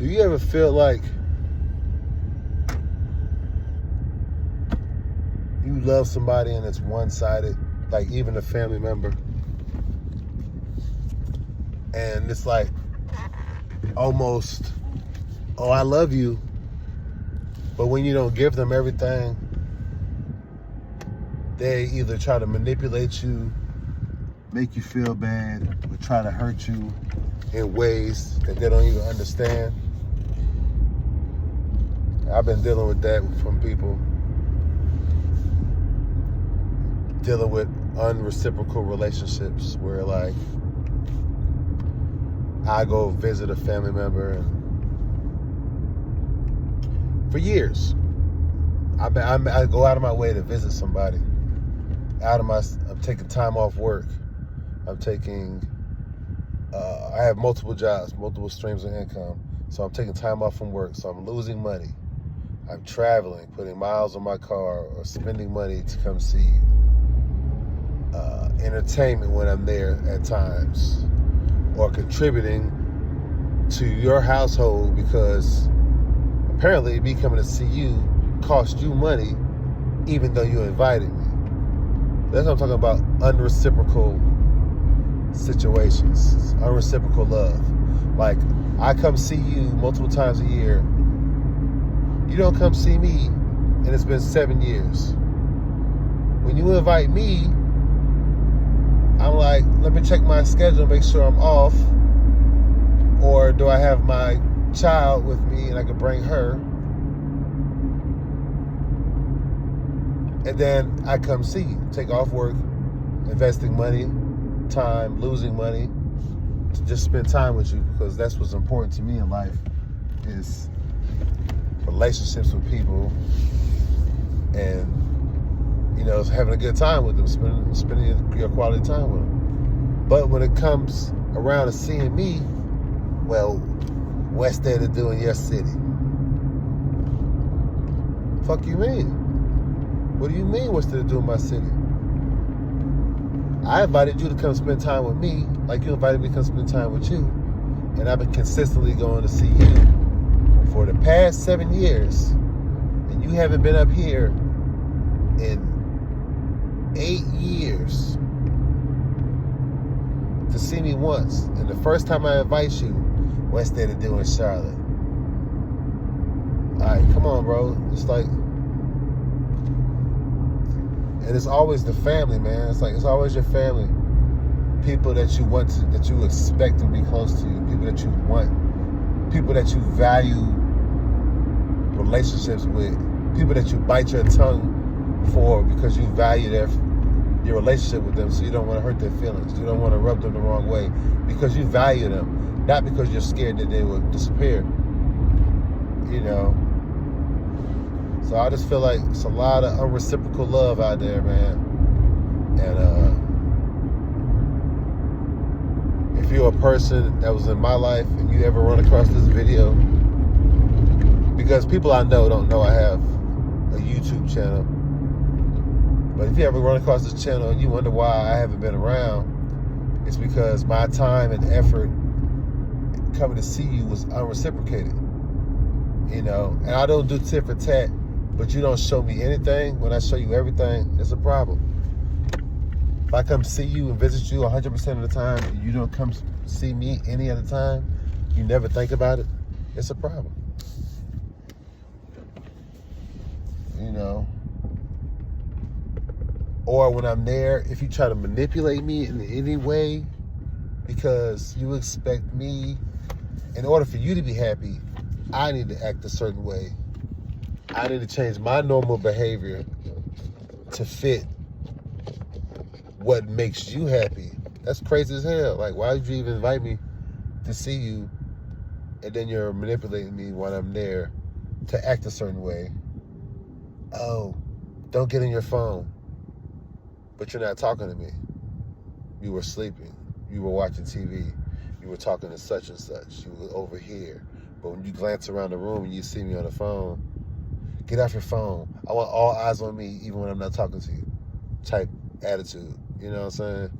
Do you ever feel like you love somebody and it's one-sided, like even a family member, and it's like almost, oh, I love you, but when you don't give them everything, they either try to manipulate you, make you feel bad, or try to hurt you in ways that they don't even understand? I've been dealing with that from people. Dealing with unreciprocal relationships where, like, I go visit a family member, and for years, I go out of my way to visit somebody. I'm taking time off work. I'm taking, I have multiple jobs, multiple streams of income. So I'm taking time off from work. So I'm losing money. I'm traveling, putting miles on my car, or spending money to come see you. Entertainment when I'm there at times, or contributing to your household because apparently me coming to see you cost you money even though you invited me. That's what I'm talking about, unreciprocal situations, unreciprocal love. Like, I come see you multiple times a year. You don't come see me, and it's been 7 years. When you invite me, I'm like, let me check my schedule, make sure I'm off. Or do I have my child with me and I can bring her? And then I come see you, take off work, investing money, time, losing money, to just spend time with you, because that's what's important to me in life, is relationships with people, and, you know, having a good time with them, spending your quality time with them. But when it comes around to seeing me, well, what's there to do in your city? Fuck you mean? What do you mean what's there to do in my city? I invited you to come spend time with me, like you invited me to come spend time with you. And I've been consistently going to see you for the past 7 years. And you haven't been up here in 8 years to see me once. And the first time I invite you, what's there to do in Charlotte? All right, come on, bro. It's like, and it's always the family, man. It's like, it's always your family. People that you want to, that you expect to be close to you. People that you want. People that you value relationships with. People that you bite your tongue for because you value your relationship with them, so you don't want to hurt their feelings. You don't want to rub them the wrong way because you value them, not because you're scared that they will disappear. You know? So I just feel like it's a lot of unreciprocal love out there, man. And if you're a person that was in my life and you ever run across this video, because people I know don't know I have a YouTube channel, but if you ever run across this channel and you wonder why I haven't been around, it's because my time and effort coming to see you was unreciprocated. You know, and I don't do tit for tat, but you don't show me anything. When I show you everything, it's a problem. If I come see you and visit you 100% of the time, and you don't come see me any other time, you never think about it, it's a problem. You know? Or when I'm there, if you try to manipulate me in any way because you expect me, in order for you to be happy, I need to act a certain way. I need to change my normal behavior to fit what makes you happy. That's crazy as hell. Like, why did you even invite me to see you, and then you're manipulating me while I'm there to act a certain way? Oh, don't get in your phone. But you're not talking to me. You were sleeping. You were watching TV. You were talking to such and such. You were over here. But when you glance around the room and you see me on the phone, get off your phone. I want all eyes on me even when I'm not talking to you. Type attitude. You know what I'm saying?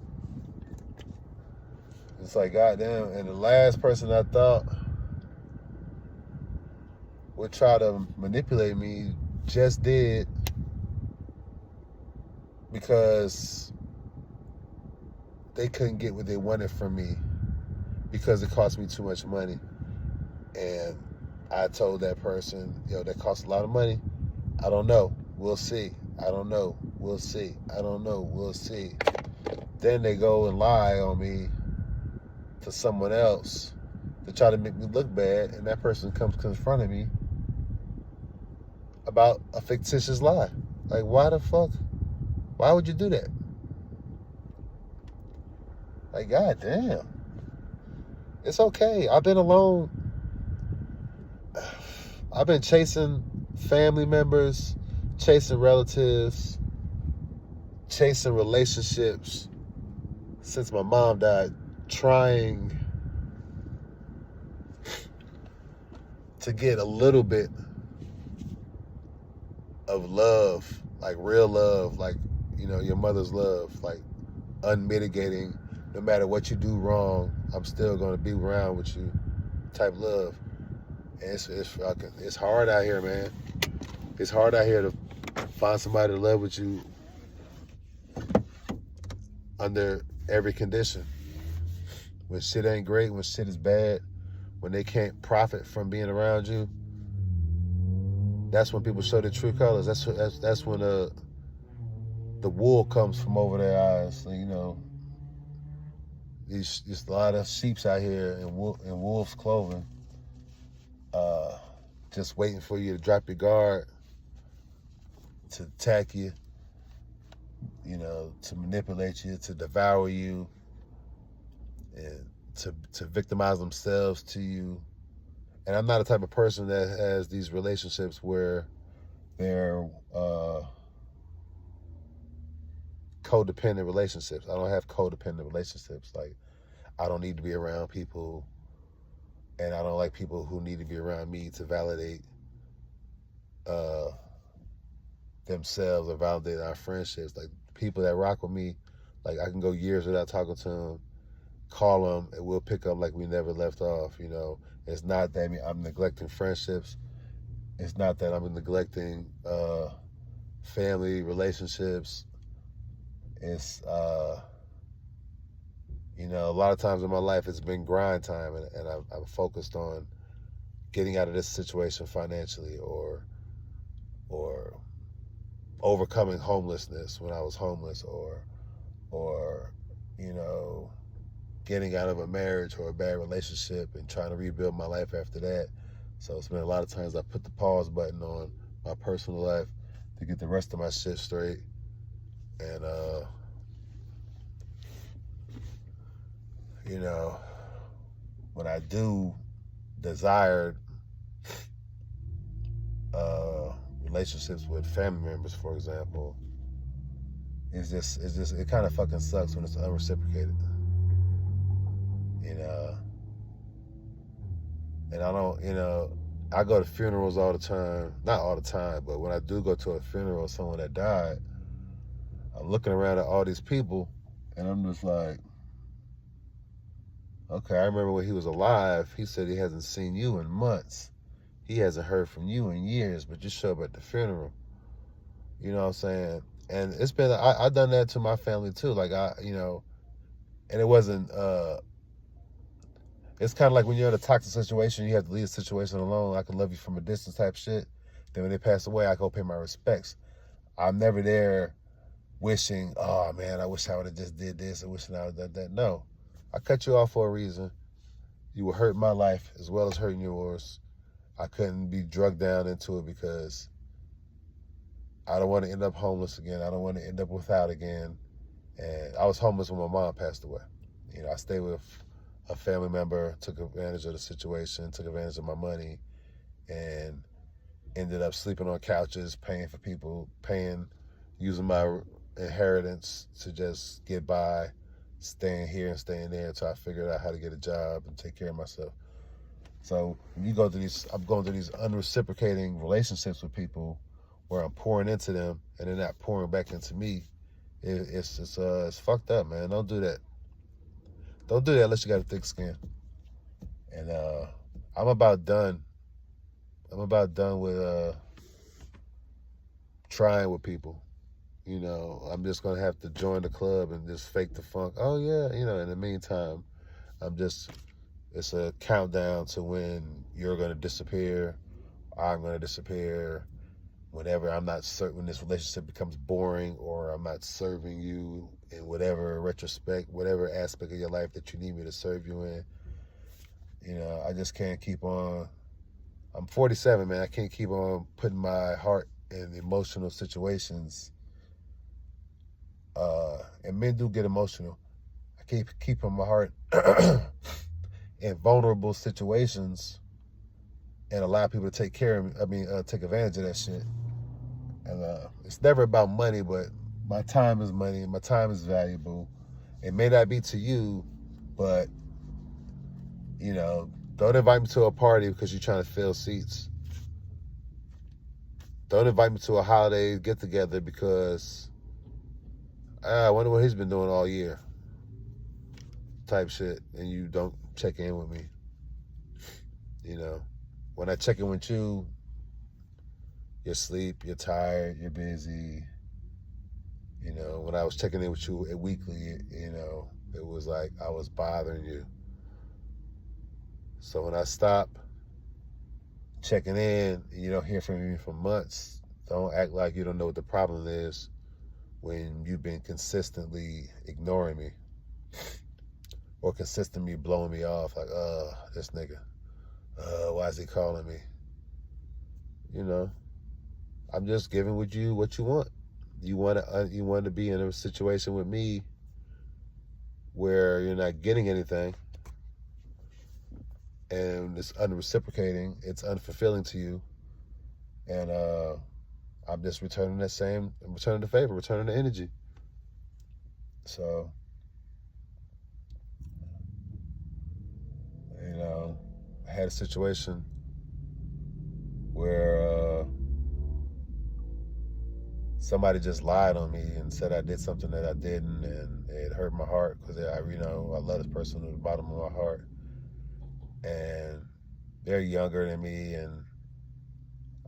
It's like, goddamn. And the last person I thought would try to manipulate me just did because they couldn't get what they wanted from me because it cost me too much money. And I told that person, yo, that costs a lot of money. I don't know. We'll see. I don't know. We'll see. I don't know. We'll see. Then they go and lie on me to someone else to try to make me look bad, and that person comes confronting me about a fictitious lie. Like, why the fuck? Why would you do that? Like, goddamn. It's okay. I've been alone. I've been chasing family members, chasing relatives, chasing relationships since my mom died, trying to get a little bit of love, like real love, like, you know, your mother's love, like unmitigating, no matter what you do wrong, I'm still going to be around with you type love. And it's hard out here, man. It's hard out here to find somebody to love with you under every condition. When shit ain't great, when shit is bad, when they can't profit from being around you, that's when people show their true colors. That's when the wool comes from over their eyes. You know, there's a lot of sheeps out here in wolf's clothing, just waiting for you to drop your guard, to attack you, you know, to manipulate you, to devour you, and to victimize themselves to you. And I'm not the type of person that has these relationships where they're codependent relationships. I don't have codependent relationships. Like, I don't need to be around people, and I don't like people who need to be around me to validate themselves or validate our friendships. Like, people that rock with me, like, I can go years without talking to them, call them, and we'll pick up like we never left off. You know, it's not that I'm neglecting friendships. It's not that I'm neglecting family relationships. It's you know, a lot of times in my life it's been grind time, and I'm focused on getting out of this situation financially, or overcoming homelessness when I was homeless, or you know, getting out of a marriage or a bad relationship and trying to rebuild my life after that. So it's been a lot of times I put the pause button on my personal life to get the rest of my shit straight. And you know, when I do desire relationships with family members, for example, it kind of fucking sucks when it's unreciprocated. You know, and I don't, you know, I go to funerals all the time. Not all the time, but when I do go to a funeral of someone that died, I'm looking around at all these people, and I'm just like, okay, I remember when he was alive, he said he hasn't seen you in months. He hasn't heard from you in years, but you show up at the funeral. You know what I'm saying? And it's been, I've done that to my family too. Like, you know, and it wasn't, it's kind of like when you're in a toxic situation, you have to leave the situation alone. I can love you from a distance type shit. Then when they pass away, I go pay my respects. I'm never there wishing, oh man, I wish I would have just did this, or wishing I would have done that. No, I cut you off for a reason. You were hurting my life as well as hurting yours. I couldn't be drugged down into it because I don't want to end up homeless again. I don't want to end up without again. And I was homeless when my mom passed away. You know, I stayed with a family member, took advantage of the situation, took advantage of my money, and ended up sleeping on couches, paying for people, using my inheritance to just get by, staying here and staying there until I figured out how to get a job and take care of myself. So when you go through I'm going through these unreciprocating relationships with people where I'm pouring into them and they're not pouring back into me. It's fucked up, man. Don't do that. Don't do that unless you got a thick skin. And I'm about done I'm about done with trying with people. You know, I'm just gonna have to join the club and just fake the funk. Oh yeah, you know. In the meantime, I'm just. It's a countdown to when you're gonna disappear. I'm gonna disappear. Whenever I'm not certain, when this relationship becomes boring, or I'm not serving you in whatever retrospect, whatever aspect of your life that you need me to serve you in. You know, I just can't keep on. I'm 47, man. I can't keep on putting my heart in emotional situations. And men do get emotional. I keep keeping my heart in vulnerable situations and allow people to take care of me. Take advantage of that shit. And it's never about money, but my time is money and my time is valuable. It may not be to you, but, you know, don't invite me to a party because you're trying to fill seats. Don't invite me to a holiday get together because I wonder what he's been doing all year type shit, and you don't check in with me. You know, when I check in with you, you're asleep, you're tired, you're busy. You know, when I was checking in with you weekly, you know, it was like I was bothering you. So when I stop checking in and you don't hear from me for months, don't act like you don't know what the problem is when you've been consistently ignoring me or consistently blowing me off. Like, this nigga, why is he calling me? You know, I'm just giving with you what you want. You want to be in a situation with me where you're not getting anything, and it's unreciprocating. It's unfulfilling to you, and I'm just returning I'm returning the favor, returning the energy. So, you know, I had a situation where somebody just lied on me and said I did something that I didn't, and it hurt my heart because I love this person to the bottom of my heart, and they're younger than me, and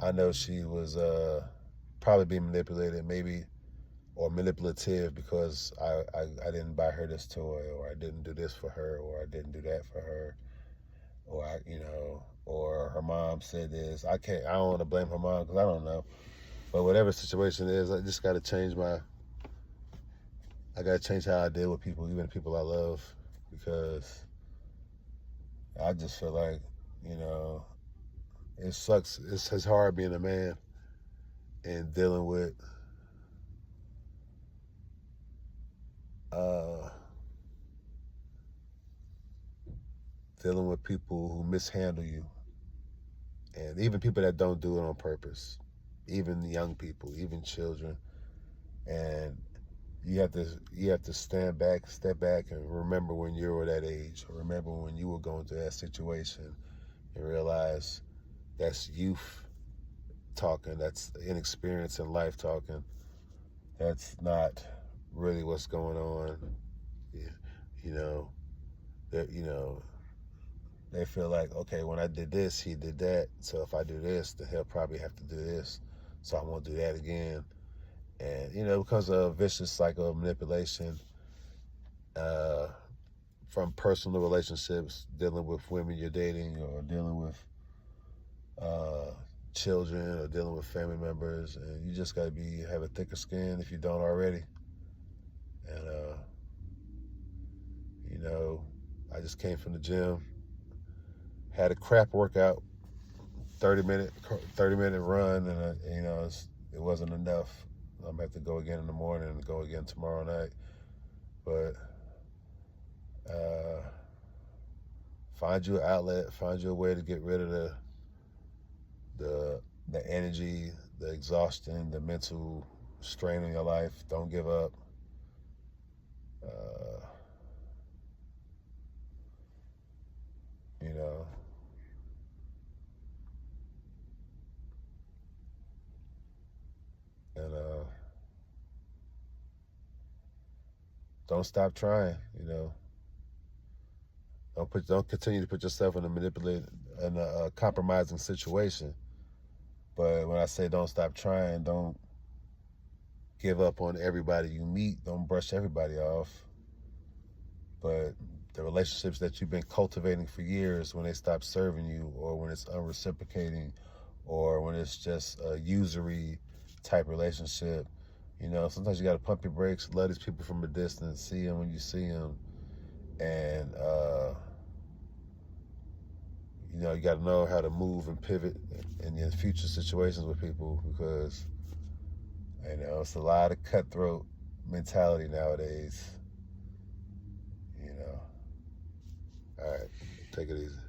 I know she was probably being manipulated, maybe, or manipulative because I didn't buy her this toy, or I didn't do this for her, or I didn't do that for her, or or her mom said this. I don't want to blame her mom because I don't know. But whatever the situation is, I just got to I got to change how I deal with people, even people I love, because I just feel like, you know, it sucks. It's hard being a man and uh, dealing with people who mishandle you, and even people that don't do it on purpose, even young people, even children, and you have to step back, and remember when you were that age, or remember when you were going through that situation, and realize that's youth talking, that's inexperience in life talking. That's not really what's going on. Yeah, you know, that they feel like, okay, when I did this, he did that. So if I do this, then he'll probably have to do this. So I won't do that again. And, it becomes a vicious cycle of manipulation uh, from personal relationships, dealing with women you're dating, or dealing with uh, children, or dealing with family members. And you just got to have a thicker skin if you don't already. And, I just came from the gym, had a crap workout, 30-minute run, and it wasn't enough. I'm gonna have to go again in the morning and go again tomorrow night. But find you an outlet, find you a way to get rid of the energy, the exhaustion, the mental strain in your life. Don't give up. Uh, you know, and don't stop trying. Don't continue to put yourself in a compromising situation. But when I say don't stop trying, don't give up on everybody you meet. Don't brush everybody off. But the relationships that you've been cultivating for years, when they stop serving you, or when it's unreciprocating, or when it's just a usury type relationship, sometimes you got to pump your brakes, love these people from a distance, see them when you see them, and you got to know how to move and pivot in your future situations with people, because it's a lot of cutthroat mentality nowadays. All right, take it easy.